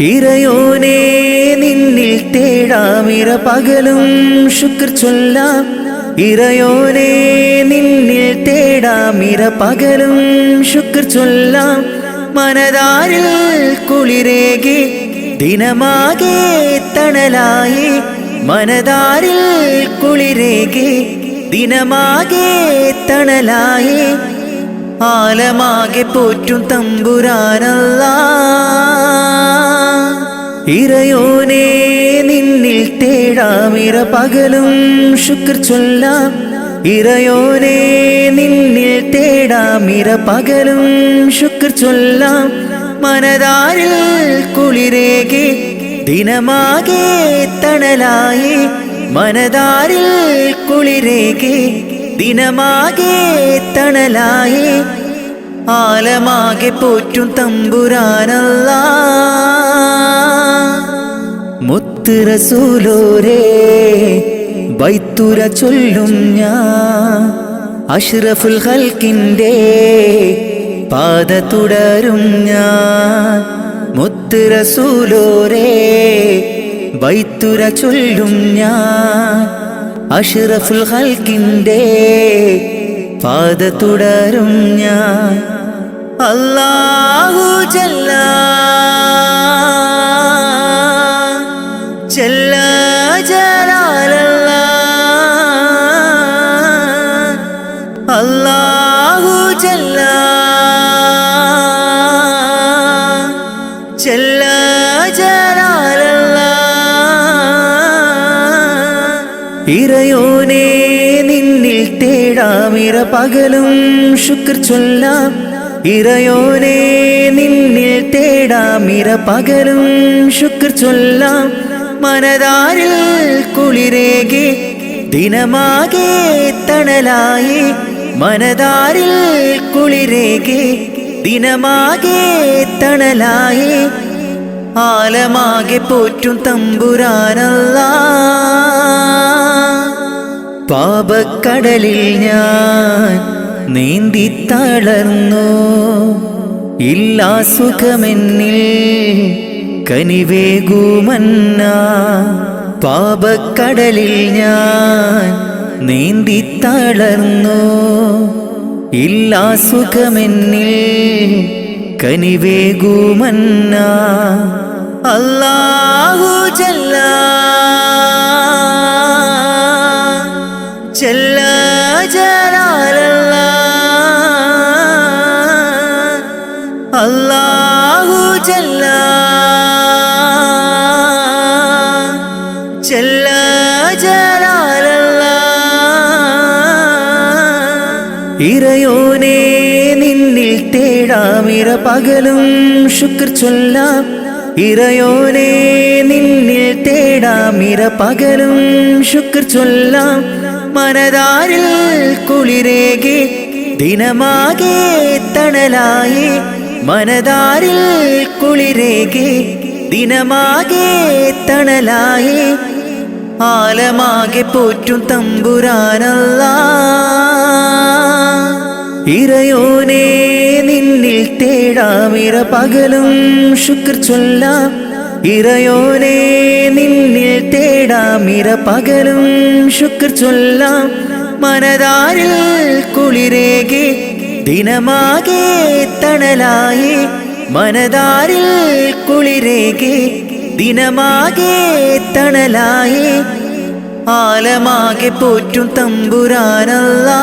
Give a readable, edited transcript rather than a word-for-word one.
ഇറയോനേ നിന്നിൽ തേടാമിര പകലും ശുക്ർ ചൊല്ലാം. ഇറയോനേ നിന്നിൽ തേടാമിര പകലും ശുക്ർ ചൊല്ലാം. മനതാരിൽ കുളിരേകി ദിനമാകെ തണലായി. മനതാരിൽ കുളിരേകി ദിനമാകെ തണലായി. ആലമാകെ പോറ്റും തമ്പുരാനല്ലാഹ്. ഇറയോനേ നിന്നിൽ തേടാമിര പകലും ശുക്ർ ചൊല്ലാം. ഇറയോനേ നിന്നിൽ തേടാമിര പകലും ശുക്ർ ചൊല്ലാം. മനതാരിൽ കുളിരേകി ദിനമാകെ തണലായി. മനതാരിൽ കുളിരേകി ദിനമാകെ തണലായി. ആലമാകെ പോറ്റും തമ്പുരാനല്ലാഹ്. മുത്ത് റസൂലോരേ ബൈത്തുര ചൊല്ലും ഞാൻ. അഷ്റഫുൽ ഖൽക്കിന്റെ പാത തുടരും ഞാൻ. മുത്ത് റസൂലോരേ ബൈത്തുര ചൊല്ലും ഞാൻ. അഷ്റഫുൽ ഖൽക്കിന്റെ പാത തുടരും ഞാൻ. അല്ലാഹു ജല്ല ജല്ല ജലാലല്ലാഹ്. അല്ലാഹു ജല്ല ജല്ല ജലാലല്ലാഹ്. ഇറയോനേ നിന്നിൽ തേടാമിര പകലും ശുക്ർ ചൊല്ലാം. ഇറയോനേ നിന്നിൽ തേടാമിര പകലും ശുക്ർ ചൊല്ലാം. മനതാരിൽ കുളിരേകി ദിനമാകെ തണലായി. മനതാരിൽ കുളിരേകി ദിനമാകെ തണലായി. ആലമാകെ പോറ്റും തമ്പുരാനല്ലാഹ്. പാപക്കടലിൽ ഞാൻ നീന്തി തളർന്നു. ഇല്ലാ സുഖമെന്നിൽ കനിവേകുമന്ന. പാപക്കടലിൽ ഞാൻ നീന്തി തളർന്നു. ഇല്ലാ സുഖമെന്നിൽ കനിവേകുമന്ന. അല്ലാഹു ജല്ല ജല്ല ജലാലല്ലാഹ്. അല്ലാഹു ജല്ല ജല്ല ജലാലല്ലാഹ്. ഇറയോനേ നിന്നിൽ തേടാമിര പകലും ശുക്ർ ചൊല്ലാം. ഇറയോനേ നിന്നിൽ തേടാമിര പകലും ശുക്ർ ചൊല്ലാം. മനതാരിൽ കുളിരേകി ദിനമാകെ തണലായി. മനതാരിൽ കുളിരേകി ദിനമാകെ തണലായി. ആലമാകെ പോറ്റും തമ്പുരാനല്ലാഹ്. ഇറയോനേ നിന്നിൽ തേടാമിര പകലും ശുക്ർ ചൊല്ലാം. ഇറയോനേ നിന്നിൽ തേടാമിര പകലും ശുക്ർ ചൊല്ലാം. മനതാരിൽ കുളിരേകി ദിനമാകെ തണലായി. മനതാരിൽ കുളിരേകി ദിനമാകെ തണലായി. ആലമാകെ പോറ്റും തമ്പുരാനല്ലാഹ്.